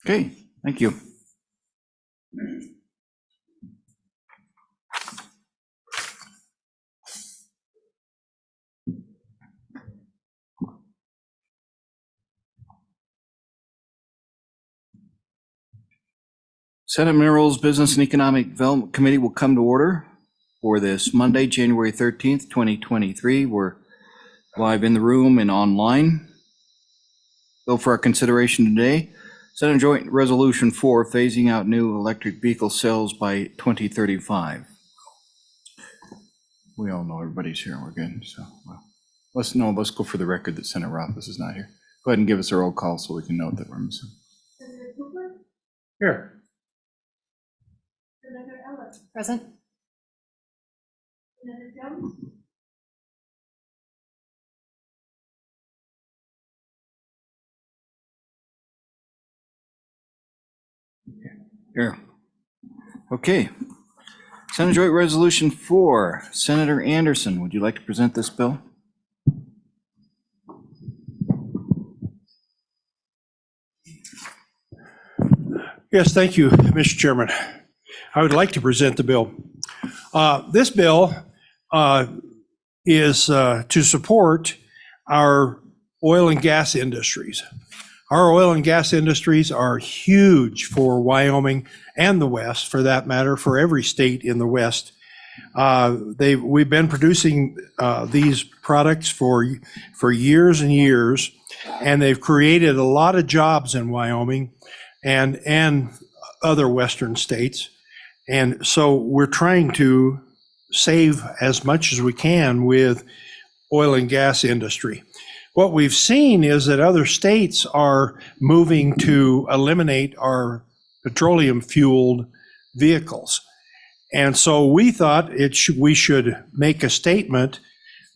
Okay, thank you. Senate Minerals Business and Economic Development Committee will come to order for this Monday, January 13th, 2023. We're live in the room and online. Bill for our consideration today, Senate Joint Resolution 4, phasing out new electric vehicle sales by 2035. We all know everybody's here. We're good. So let's go for the record that Senator Rothfuss is not here. Go ahead and give us a roll call so we can note that we're missing. Senator Cooper? Here. Senator Ellis? Present. Senator Jones? Here. Okay. Senate Joint Resolution 4. Senator Anderson, would you like to present this bill? Yes, thank you, Mr. Chairman. I would like to present the bill. This bill is to support our oil and gas industries. Our oil and gas industries are huge for Wyoming and the West, for that matter, for every state in the West. We've been producing these products for years and years, and they've created a lot of jobs in Wyoming and other Western states. And so we're trying to save as much as we can with oil and gas industry. What we've seen is that other states are moving to eliminate our petroleum-fueled vehicles. And so we thought we should make a statement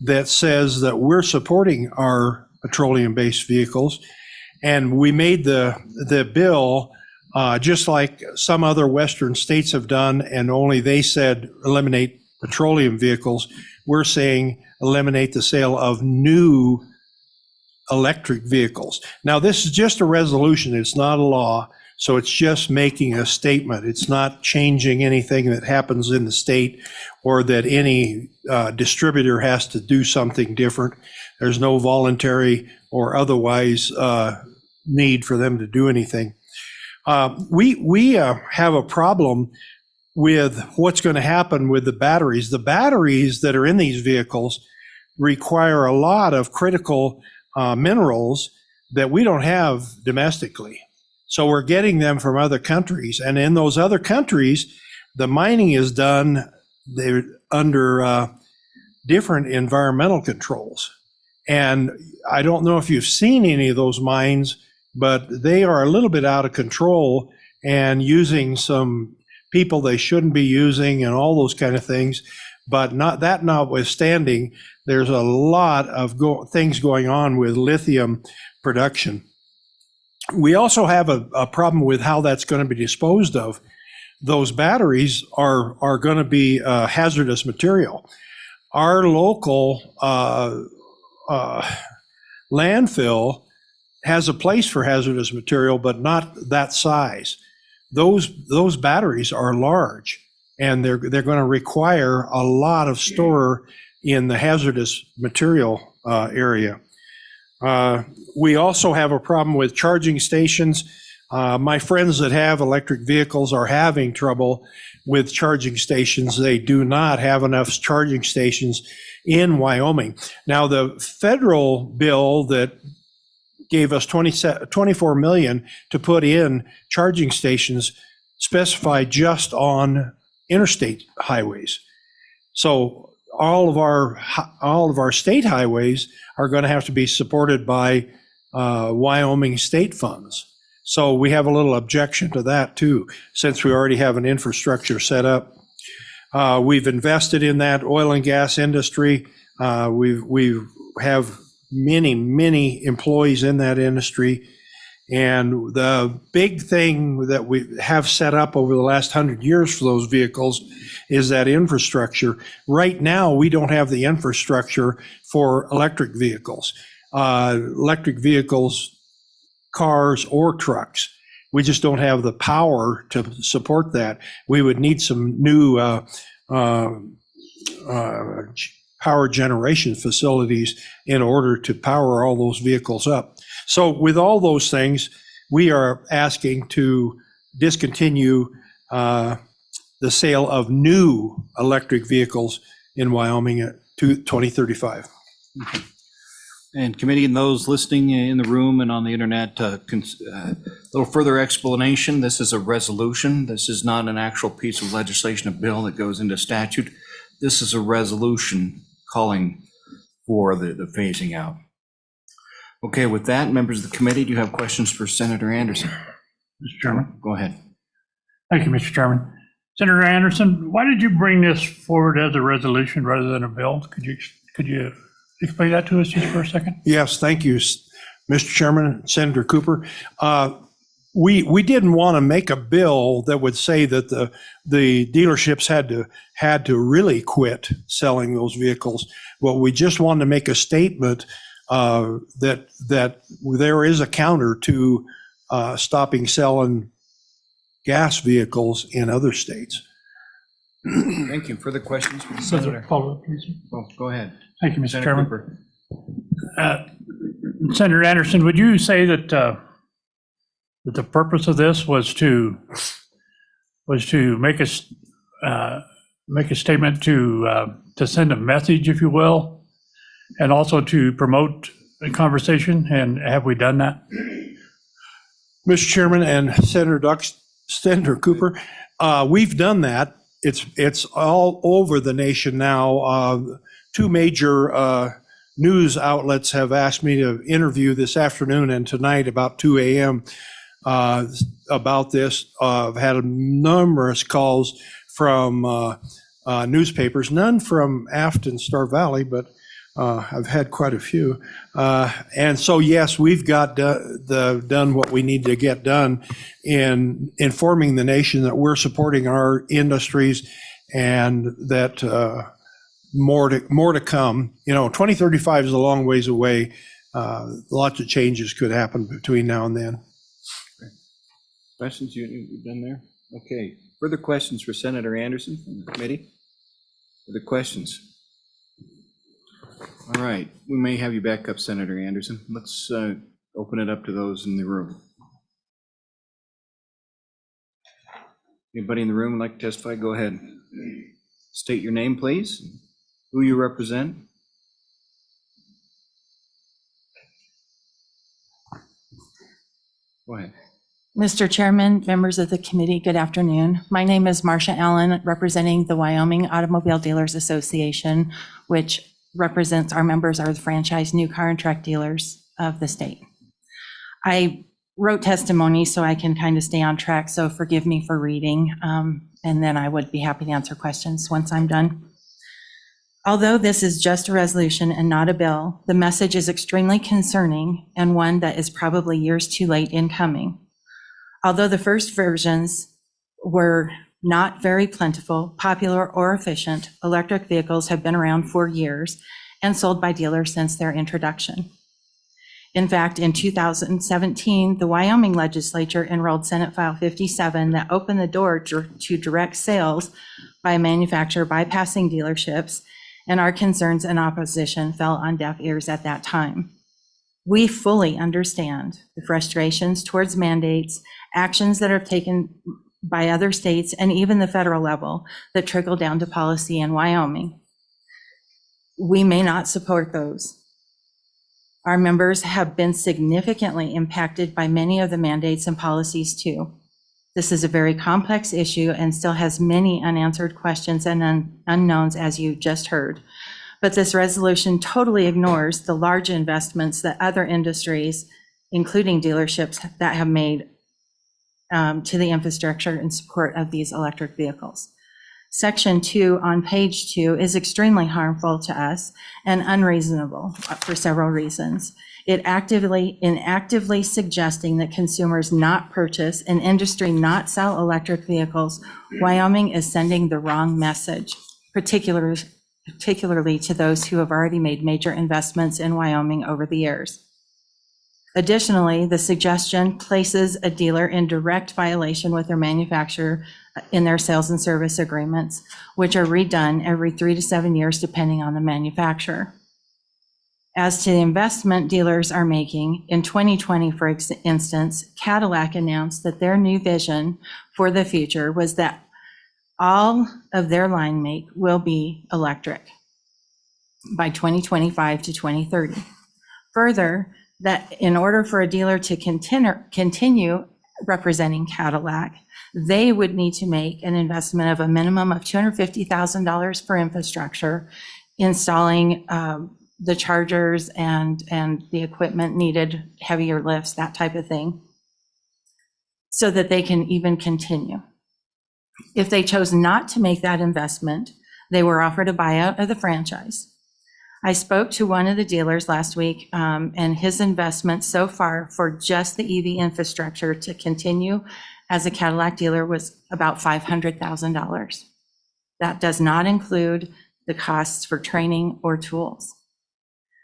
that says that we're supporting our petroleum-based vehicles. And we made the bill just like some other Western states have done, and only they said eliminate petroleum vehicles. We're saying eliminate the sale of new electric vehicles. Now, this is just a resolution. It's not a law. So it's just making a statement. It's not changing anything that happens in the state or that any distributor has to do something different. There's no voluntary or otherwise need for them to do anything. We have a problem with what's going to happen with the batteries. The batteries that are in these vehicles require a lot of critical minerals that we don't have domestically. So we're getting them from other countries. And in those other countries, the mining is done under different environmental controls. And I don't know if you've seen any of those mines, but they are a little bit out of control and using some people they shouldn't be using and all those kind of things. But notwithstanding, there's a lot of things going on with lithium production. We also have a problem with how that's going to be disposed of. Those batteries are going to be hazardous material. Our local landfill has a place for hazardous material, but not that size. Those batteries are large, and they're going to require a lot of store in the hazardous material area. We also have a problem with charging stations. My friends that have electric vehicles are having trouble with charging stations. They do not have enough charging stations in Wyoming. Now, the federal bill that gave us $24 million to put in charging stations specified just on interstate highways. So all of our state highways are going to have to be supported by Wyoming state funds. So we have a little objection to that too, since we already have an infrastructure set up. We've invested in that oil and gas industry. We have many employees in that industry. And the big thing that we have set up over the last 100 years for those vehicles is that infrastructure. Right now, we don't have the infrastructure for electric vehicles, cars or trucks. We just don't have the power to support that. We would need some new power generation facilities in order to power all those vehicles up. So with all those things, we are asking to discontinue the sale of new electric vehicles in Wyoming at 2035. And committee and those listening in the room and on the internet, a little further explanation. This is a resolution. This is not an actual piece of legislation, a bill that goes into statute. This is a resolution calling for the phasing out. Okay, with that, members of the committee, do you have questions for Senator Anderson? Mr. Chairman. Go ahead. Thank you, Mr. Chairman. Senator Anderson, why did you bring this forward as a resolution rather than a bill? Could you explain that to us just for a second? Yes, thank you, Mr. Chairman, Senator Cooper. We didn't want to make a bill that would say that the dealerships had to really quit selling those vehicles. Well, we just wanted to make a statement that there is a counter to stopping selling gas vehicles in other states. Thank you. Further questions from the Senator? Follow-up, please. Well, go ahead. Thank you, Mr. Senator Chairman. Cooper. Senator Anderson, would you say that that the purpose of this was to make a statement to send a message, if you will, and also to promote a conversation? And have we done that? Mr. Chairman and Senator Cooper, we've done that. It's all over the nation now. Two major news outlets have asked me to interview this afternoon and tonight about 2 a.m. About this. I've had numerous calls from newspapers, none from Afton Star Valley, but I've had quite a few. And so, yes, we've got done what we need to get done in informing the nation that we're supporting our industries and that more to come. 2035 is a long ways away. Lots of changes could happen between now and then. Questions you've done there? Okay. Further questions for Senator Anderson from the committee? Further questions? All right. We may have you back up, Senator Anderson. Let's open it up to those in the room. Anybody in the room would like to testify? Go ahead. State your name, please. Who you represent. Go ahead. Mr. Chairman, members of the committee, good afternoon. My name is Marcia Allen, representing the Wyoming Automobile Dealers Association, which represents our members are the franchise new car and truck dealers of the state. I wrote testimony so I can kind of stay on track, so forgive me for reading, and then I would be happy to answer questions once I'm done. Although this is just a resolution and not a bill, the message is extremely concerning and one that is probably years too late in coming. Although the first versions were not very plentiful, popular, or efficient, electric vehicles have been around for years and sold by dealers since their introduction. In fact, in 2017, the Wyoming legislature enrolled Senate File 57 that opened the door to direct sales by a manufacturer bypassing dealerships, and our concerns and opposition fell on deaf ears at that time. We fully understand the frustrations towards mandates, actions that are taken by other states and even the federal level that trickle down to policy in Wyoming. We may not support those. Our members have been significantly impacted by many of the mandates and policies too. This is a very complex issue and still has many unanswered questions and unknowns, as you just heard. But this resolution totally ignores the large investments that other industries, including dealerships, that have made to the infrastructure in support of these electric vehicles. Section 2 on page 2 is extremely harmful to us and unreasonable for several reasons. In actively suggesting that consumers not purchase and industry not sell electric vehicles, Wyoming is sending the wrong message, particularly to those who have already made major investments in Wyoming over the years. Additionally, the suggestion places a dealer in direct violation with their manufacturer in their sales and service agreements, which are redone every 3 to 7 years depending on the manufacturer. As to the investment dealers are making, in 2020, for instance, Cadillac announced that their new vision for the future was that all of their line make will be electric by 2025 to 2030. Further, that in order for a dealer to continue representing Cadillac, they would need to make an investment of a minimum of $250,000 for infrastructure, installing the chargers and the equipment needed, heavier lifts, that type of thing, so that they can even continue. If they chose not to make that investment, they were offered a buyout of the franchise. I spoke to one of the dealers last week, and his investment so far for just the EV infrastructure to continue as a Cadillac dealer was about $500,000. That does not include the costs for training or tools.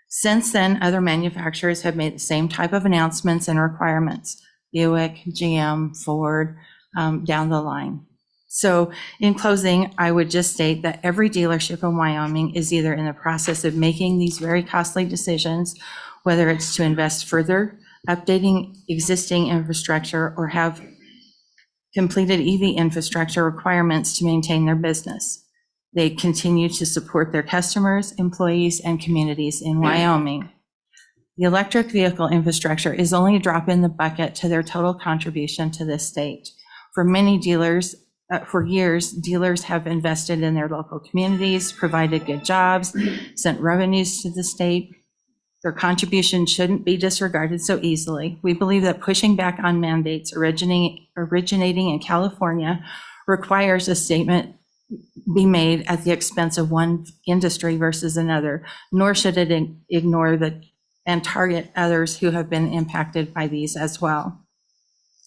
Since then, other manufacturers have made the same type of announcements and requirements, Buick, GM, Ford, down the line. So in closing, I would just state that every dealership in Wyoming is either in the process of making these very costly decisions, whether it's to invest further, updating existing infrastructure, or have completed EV infrastructure requirements to maintain their business. They continue to support their customers, employees, and communities in Wyoming. The electric vehicle infrastructure is only a drop in the bucket to their total contribution to this state. For many dealers, for years, dealers have invested in their local communities, provided good jobs, sent revenues to the state. Their contribution shouldn't be disregarded so easily. We believe that pushing back on mandates originating in California requires a statement be made at the expense of one industry versus another, nor should it ignore and target others who have been impacted by these as well.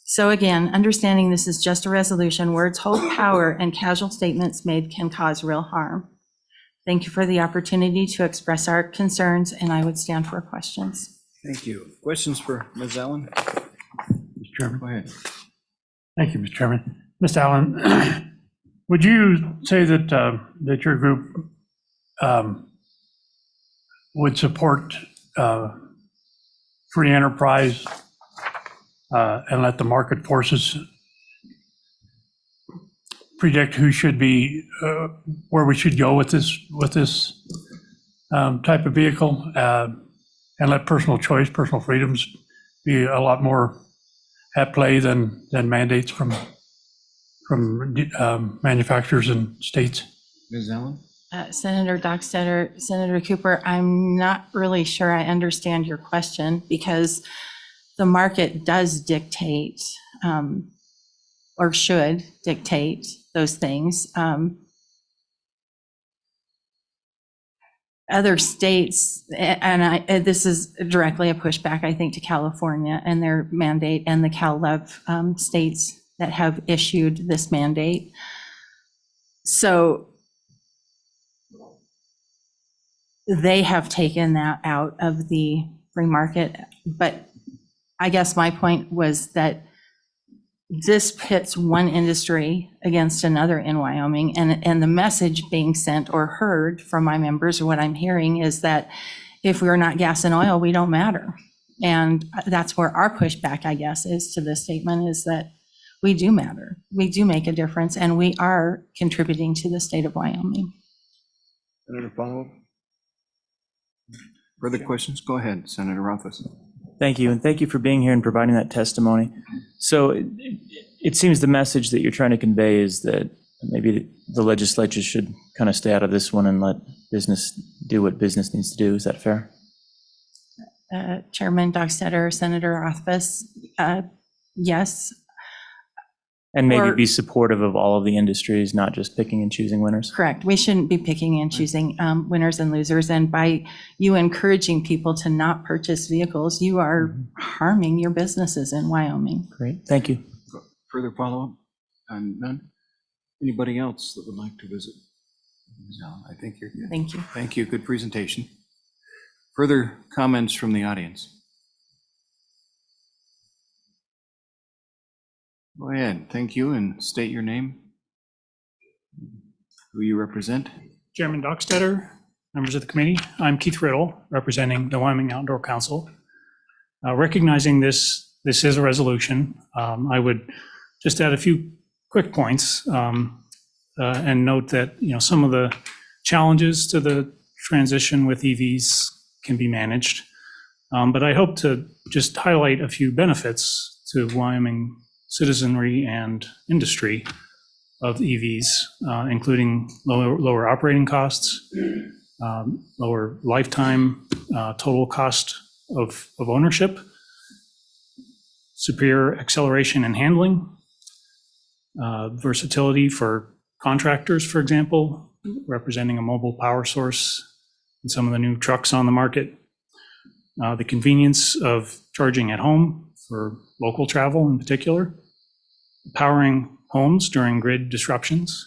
So again, understanding this is just a resolution, words hold power, and casual statements made can cause real harm. Thank you for the opportunity to express our concerns, and I would stand for questions. Thank you. Questions for Ms. Allen? Mr. Chairman. Go ahead. Thank you, Mr. Chairman. Ms. Allen, would you say that that your group would support free enterprise and let the market forces predict who should be, where we should go with this type of vehicle, and let personal choice, personal freedoms be a lot more at play than mandates from manufacturers and states? Ms. Allen? Senator Dockstader, Senator Cooper, I'm not really sure I understand your question, because the market does dictate or should dictate those things. Other states, and this is directly a pushback, I think, to California and their mandate, and the CalLEV states that have issued this mandate. So they have taken that out of the free market. But I guess my point was that this pits one industry against another in Wyoming, and the message being sent or heard from my members, or what I'm hearing, is that if we're not gas and oil, we don't matter. And that's where our pushback, I guess, is to this statement, is that we do matter. We do make a difference, and we are contributing to the state of Wyoming. Senator, follow-up? Further questions? Go ahead, Senator Rothfuss. Thank you, and thank you for being here and providing that testimony. So it seems the message that you're trying to convey is that maybe the legislature should kind of stay out of this one and let business do what business needs to do. Is that fair? Chairman Dockstader, Senator Rothfuss, yes. And maybe Or- be supportive of all of the industries, not just picking and choosing winners? Correct. We shouldn't be picking and choosing winners and losers. And by you encouraging people to not purchase vehicles, you are harming your businesses in Wyoming. Great, thank you. Further follow-up? None? Anybody else that would like to visit? Ms. Allen, I think you're good. Thank you. Thank you. Good presentation. Further comments from the audience? Go ahead. Thank you, and state your name. Who you represent. Chairman Dockstetter, members of the committee, I'm Keith Riddle, representing the Wyoming Outdoor Council. Recognizing this is a resolution, I would just add a few quick points and note that, some of the challenges to the transition with EVs can be managed. But I hope to just highlight a few benefits to Wyoming citizenry and industry of EVs, including lower operating costs, lower lifetime total cost of ownership, superior acceleration and handling, versatility for contractors, for example, representing a mobile power source in some of the new trucks on the market, the convenience of charging at home for local travel in particular, powering homes during grid disruptions.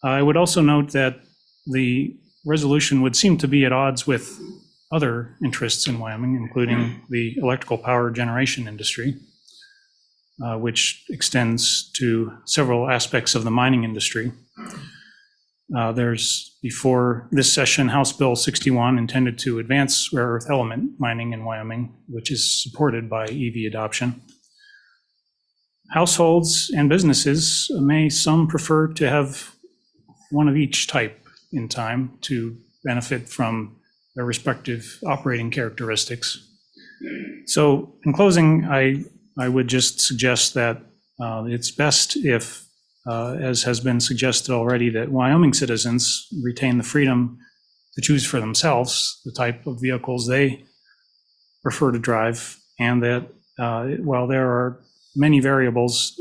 I would also note that the resolution would seem to be at odds with other interests in Wyoming, including the electrical power generation industry, which extends to several aspects of the mining industry. There's, before this session, House Bill 61 intended to advance rare earth element mining in Wyoming, which is supported by EV adoption. Households and businesses may some prefer to have one of each type in time to benefit from their respective operating characteristics. So in closing, I would just suggest that it's best if, as has been suggested already, that Wyoming citizens retain the freedom to choose for themselves the type of vehicles they prefer to drive, and that while there are many variables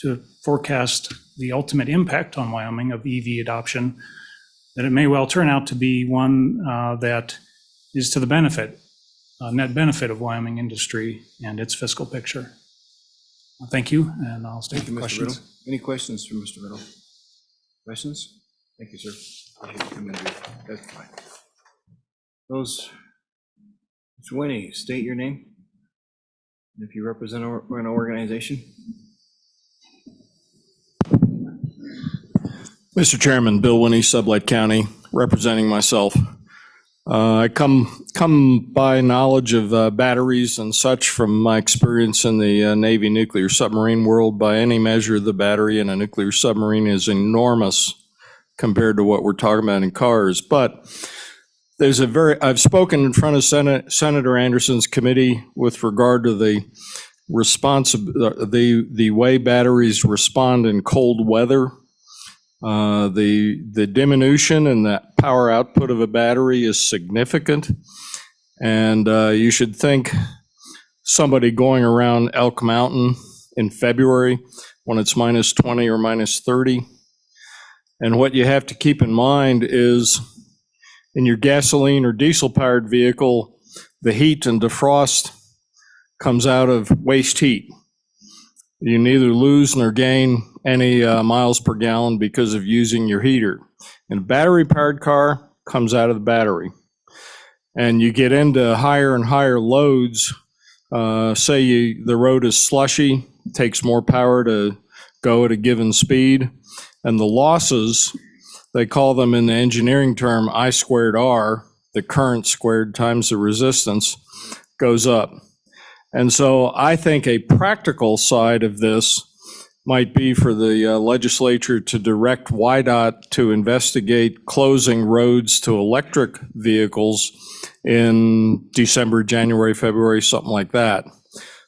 to forecast the ultimate impact on Wyoming of EV adoption, that it may well turn out to be one that is to the benefit, net benefit of Wyoming industry and its fiscal picture. Thank you, and I'll stay Thank you, for Mr. Riddle. questions. Any questions for Mr. Riddle? Questions? Thank you, sir. That's fine. Those, Mr. Winnie, state your name. If you represent an organization. Mr. Chairman, Bill Winnie, Sublette County, representing myself. I come by knowledge of batteries and such from my experience in the Navy nuclear submarine world. By any measure, the battery in a nuclear submarine is enormous compared to what we're talking about in cars. But there's I've spoken in front of Senator Anderson's committee with regard to the way batteries respond in cold weather. The diminution in the power output of a battery is significant. And you should think somebody going around Elk Mountain in February when it's minus 20 or minus 30. And what you have to keep in mind is in your gasoline or diesel powered vehicle, the heat and defrost comes out of waste heat. You neither lose nor gain any miles per gallon because of using your heater. And a battery powered car comes out of the battery. And you get into higher and higher loads. Say the road is slushy, it takes more power to go at a given speed. And the losses, they call them in the engineering term I squared R, the current squared times the resistance, goes up. And so I think a practical side of this might be for the legislature to direct WYDOT to investigate closing roads to electric vehicles in December, January, February, something like that.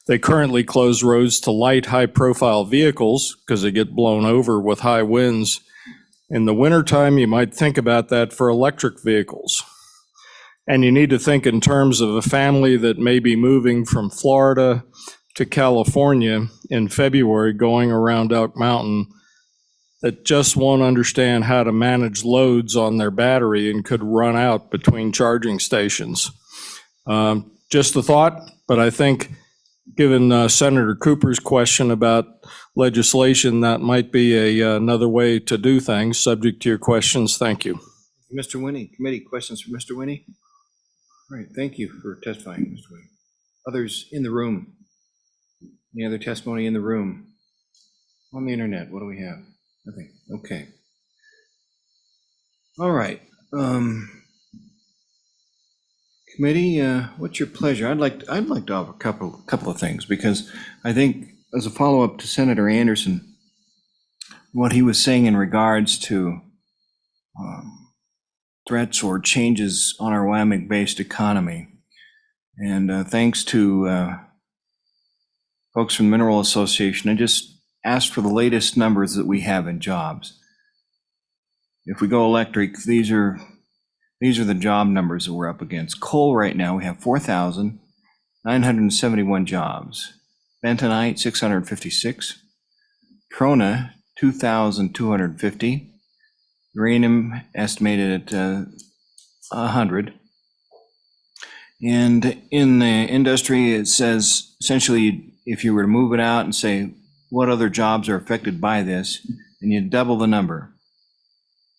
They currently close roads to light, high-profile vehicles because they get blown over with high winds. In the wintertime, you might think about that for electric vehicles. And you need to think in terms of a family that may be moving from Florida to California in February going around Elk Mountain that just won't understand how to manage loads on their battery and could run out between charging stations. Just a thought, but I think given Senator Cooper's question about legislation, that might be another way to do things, subject to your questions. Thank you. Mr. Winnie, committee, questions for Mr. Winnie? All right, thank you for testifying, Mr. Winnie. Others in the room? Any other testimony in the room? On the internet, what do we have? Nothing. Okay. All right. Committee, what's your pleasure? I'd like to offer a couple of things, because I think as a follow-up to Senator Anderson, what he was saying in regards to threats or changes on our Wyoming-based economy, and thanks to folks from Mineral Association, I just asked for the latest numbers that we have in jobs. If we go electric, these are the job numbers that we're up against. Coal right now, we have 4,971 jobs. Bentonite, 656. Trona, 2,250. Uranium estimated at 100. And in the industry, it says essentially, if you were to move it out and say, what other jobs are affected by this, and you double the number.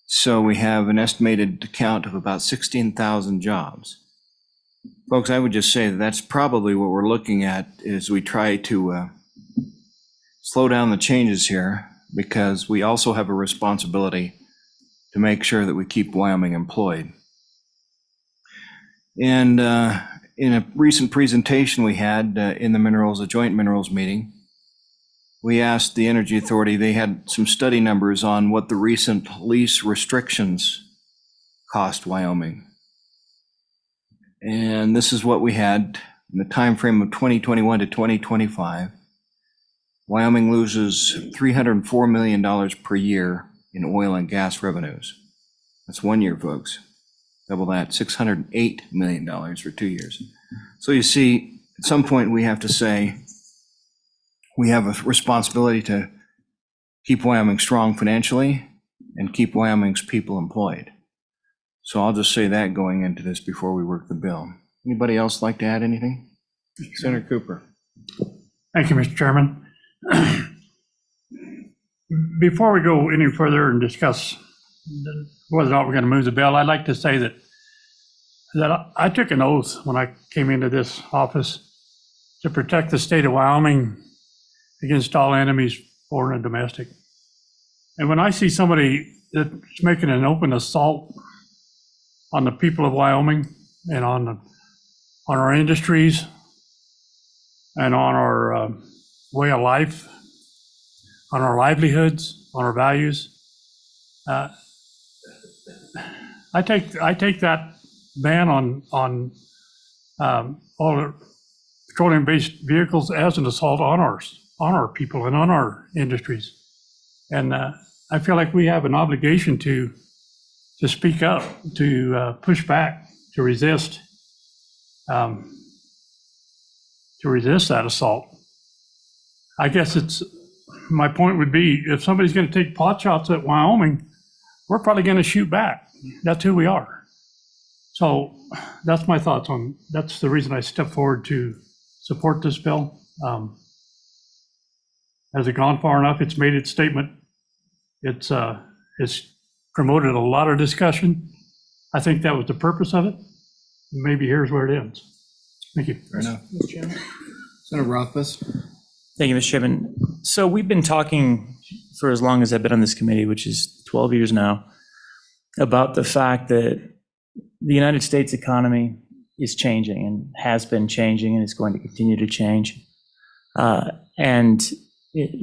So we have an estimated count of about 16,000 jobs. Folks, I would just say that that's probably what we're looking at as we try to slow down the changes here, because we also have a responsibility to make sure that we keep Wyoming employed. And in a recent presentation we had in the Joint Minerals meeting, we asked the Energy Authority, they had some study numbers on what the recent lease restrictions cost Wyoming. And this is what we had in the time frame of 2021 to 2025. Wyoming loses $304 million per year in oil and gas revenues. That's 1 year, folks. Double that, $608 million for 2 years. So you see, at some point we have to say, we have a responsibility to keep Wyoming strong financially and keep Wyoming's people employed. So I'll just say that going into this before we work the bill. Anybody else like to add anything? Senator Cooper. Thank you, Mr. Chairman. Before we go any further and discuss whether or not we're going to move the bill, I'd like to say that I took an oath when I came into this office to protect the state of Wyoming against all enemies, foreign and domestic. And when I see somebody that's making an open assault on the people of Wyoming and on our industries and on our way of life, on our livelihoods, on our values, I take that ban on all the petroleum-based vehicles as an assault on our people and on our industries. And I feel like we have an obligation to speak up, to push back, to resist that assault. I guess my point would be, if somebody's going to take pot shots at Wyoming, we're probably going to shoot back. That's who we are. So that's my thoughts that's the reason I stepped forward to support this bill. Has it gone far enough? It's made its statement. It's promoted a lot of discussion. I think that was the purpose of it. Maybe here's where it ends. Thank you. Fair enough. Senator Rothfuss. Thank you, Mr. Chairman. So we've been talking for as long as I've been on this committee, which is 12 years now, about the fact that the United States economy is changing and has been changing and is going to continue to change.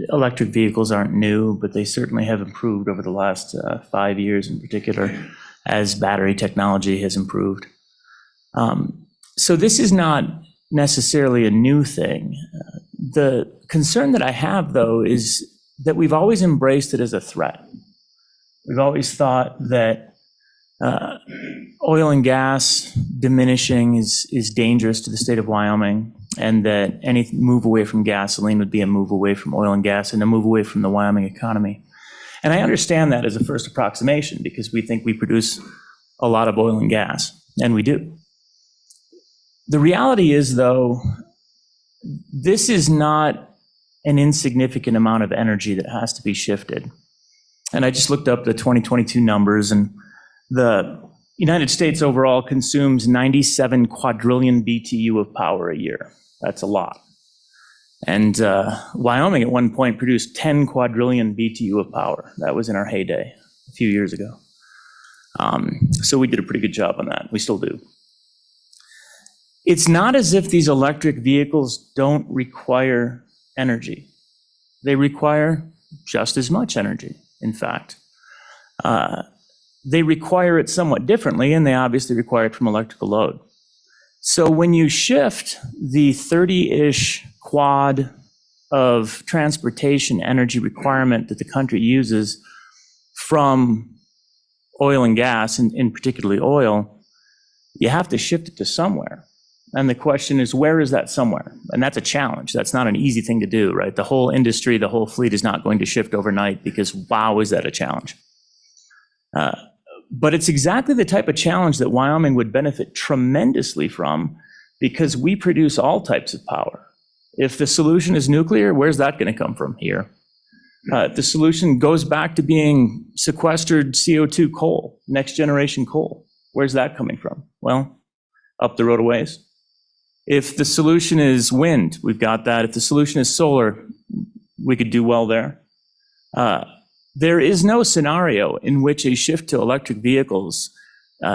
Electric vehicles aren't new, but they certainly have improved over the last 5 years in particular, as battery technology has improved. So this is not necessarily a new thing. The concern that I have, though, is that we've always embraced it as a threat. We've always thought that oil and gas diminishing is dangerous to the state of Wyoming, and that any move away from gasoline would be a move away from oil and gas and a move away from the Wyoming economy. And I understand that as a first approximation, because we think we produce a lot of oil and gas, and we do. The reality is, though, this is not an insignificant amount of energy that has to be shifted. And I just looked up the 2022 numbers, and the United States overall consumes 97 quadrillion BTU of power a year. That's a lot. And Wyoming at one point produced 10 quadrillion BTU of power. That was in our heyday a few years ago. So we did a pretty good job on that. We still do. It's not as if these electric vehicles don't require energy. They require just as much energy, in fact. They require it somewhat differently, and they obviously require it from electrical load. So when you shift the 30-ish quad of transportation energy requirement that the country uses from oil and gas, and in particularly oil, you have to shift it to somewhere. And the question is, where is that somewhere? And that's a challenge. That's not an easy thing to do, right? The whole industry, the whole fleet is not going to shift overnight because, wow, is that a challenge? But it's exactly the type of challenge that Wyoming would benefit tremendously from, because we produce all types of power. If the solution is nuclear, where's that going to come from? Here. If the solution goes back to being sequestered CO2 coal, next generation coal, where's that coming from? Well, up the road a ways. If the solution is wind, we've got that. If the solution is solar, we could do well there. There is no scenario in which a shift to electric vehicles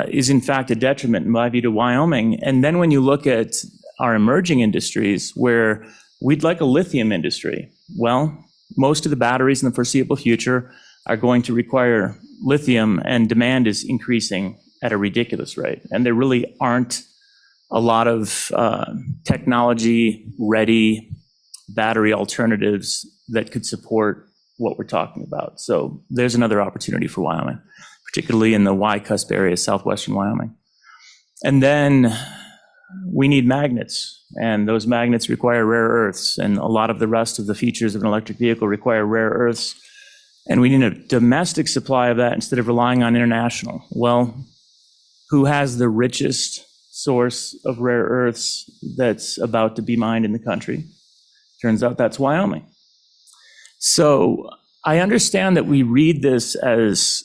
is in fact a detriment, in my view, to Wyoming. And then when you look at our emerging industries, where we'd like a lithium industry, well, most of the batteries in the foreseeable future are going to require lithium, and demand is increasing at a ridiculous rate. And there really aren't a lot of technology-ready battery alternatives that could support what we're talking about. So there's another opportunity for Wyoming, particularly in the Y-cusp area, southwestern Wyoming. And then we need magnets, and those magnets require rare earths, and a lot of the rest of the features of an electric vehicle require rare earths, and we need a domestic supply of that instead of relying on international. Well, who has the richest source of rare earths that's about to be mined in the country? Turns out that's Wyoming. So I understand that we read this as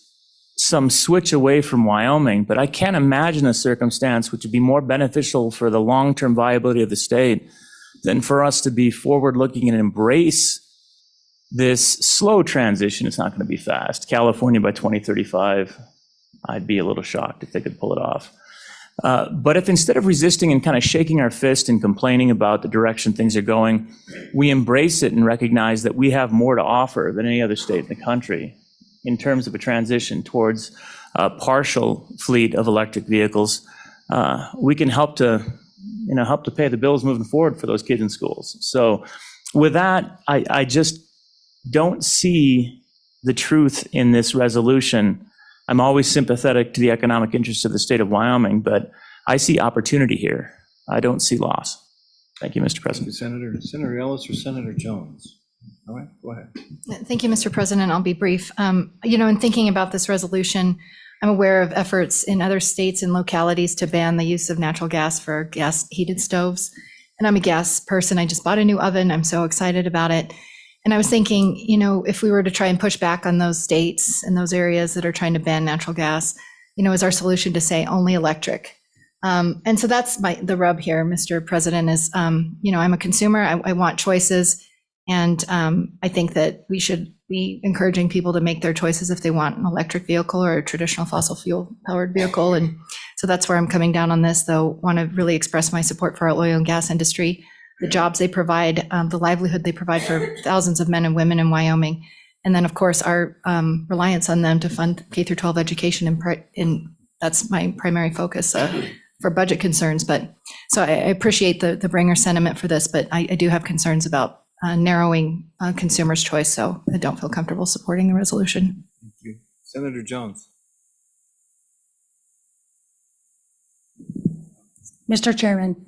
some switch away from Wyoming, but I can't imagine a circumstance which would be more beneficial for the long-term viability of the state than for us to be forward-looking and embrace this slow transition. It's not going to be fast. California by 2035, I'd be a little shocked if they could pull it off. But if instead of resisting and kind of shaking our fist and complaining about the direction things are going, we embrace it and recognize that we have more to offer than any other state in the country in terms of a transition towards a partial fleet of electric vehicles, we can help to pay the bills moving forward for those kids in schools. So with that, I just don't see the truth in this resolution. I'm always sympathetic to the economic interests of the state of Wyoming, but I see opportunity here. I don't see loss. Thank you, Mr. President. Senator Ellis or Senator Jones? All right, go ahead. Thank you, Mr. President. I'll be brief. In thinking about this resolution, I'm aware of efforts in other states and localities to ban the use of natural gas for gas heated stoves. And I'm a gas person. I just bought a new oven. I'm so excited about it. And I was thinking, if we were to try and push back on those states and those areas that are trying to ban natural gas, is our solution to say only electric? And so that's the rub here, Mr. President, is, I'm a consumer. I want choices. And I think that we should be encouraging people to make their choices if they want an electric vehicle or a traditional fossil fuel powered vehicle. And so that's where I'm coming down on this, though. Want to really express my support for our oil and gas industry, the jobs they provide, the livelihood they provide for thousands of men and women in Wyoming. And then, of course, our reliance on them to fund K through 12 education. And that's my primary focus for budget concerns. But so I appreciate the bringer sentiment for this, but I do have concerns about narrowing consumers' choice, so I don't feel comfortable supporting the resolution. Thank you. Senator Jones. Mr. Chairman,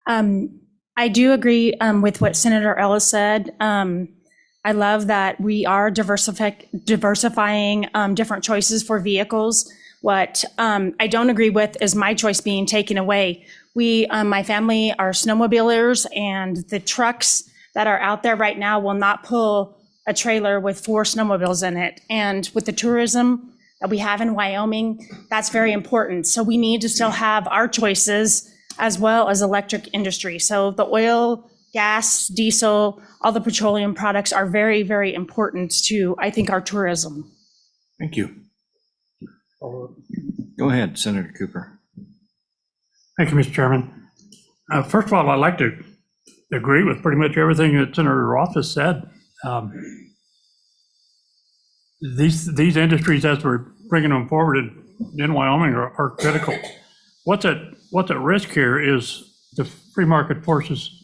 I do agree with what Senator Ellis said. I love that we are diversifying different choices for vehicles. What I don't agree with is my choice being taken away. My family are snowmobilers, and the trucks that are out there right now will not pull a trailer with 4 snowmobiles in it. And with the tourism that we have in Wyoming, that's very important. So we need to still have our choices as well as electric industry. So the oil gas, diesel, all the petroleum products are very, very important to, I think, our tourism. Thank you. Go ahead, Senator Cooper. Thank you, Mr. Chairman. First of all, I'd like to agree with pretty much everything that Senator Roth has said. These industries, as we're bringing them forward in Wyoming, are critical. What's at risk here is the free market forces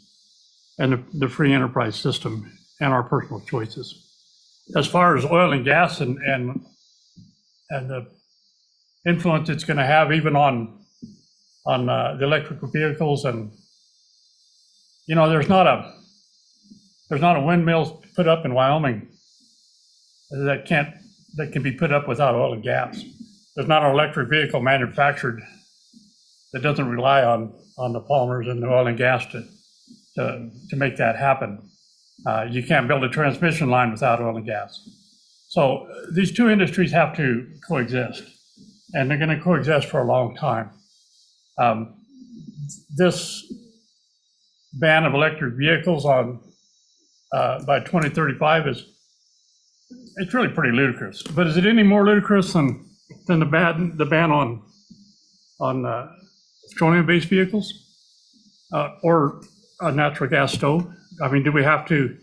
and the free enterprise system and our personal choices. As far as oil and gas and the influence it's going to have even on the electrical vehicles, and there's not a windmill put up in Wyoming that can be put up without oil and gas. There's not an electric vehicle manufactured that doesn't rely on the polymers and the oil and gas to make that happen. You can't build a transmission line without oil and gas. So these two industries have to coexist, and they're going to coexist for a long time. This ban of electric vehicles by 2035 it's really pretty ludicrous. But is it any more ludicrous than the ban on petroleum-based vehicles or a natural gas stove? I mean, do we have to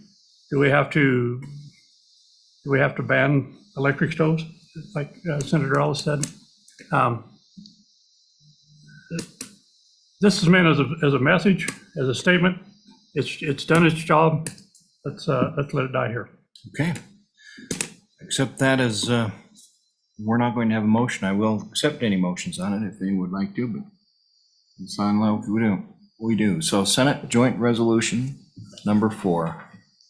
ban electric stoves, like Senator Ellis said? This is meant as a message, as a statement. It's done its job. Let's let it die here. Okay. Accept that as, we're not going to have a motion. I will accept any motions on it if anyone would like to, but it's on low, we do. So Senate Joint Resolution number 4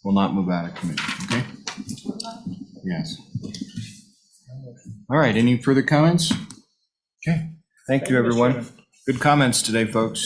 will not move out of committee, okay? Yes. All right, any further comments? Okay, thank you, everyone. Good comments today, folks.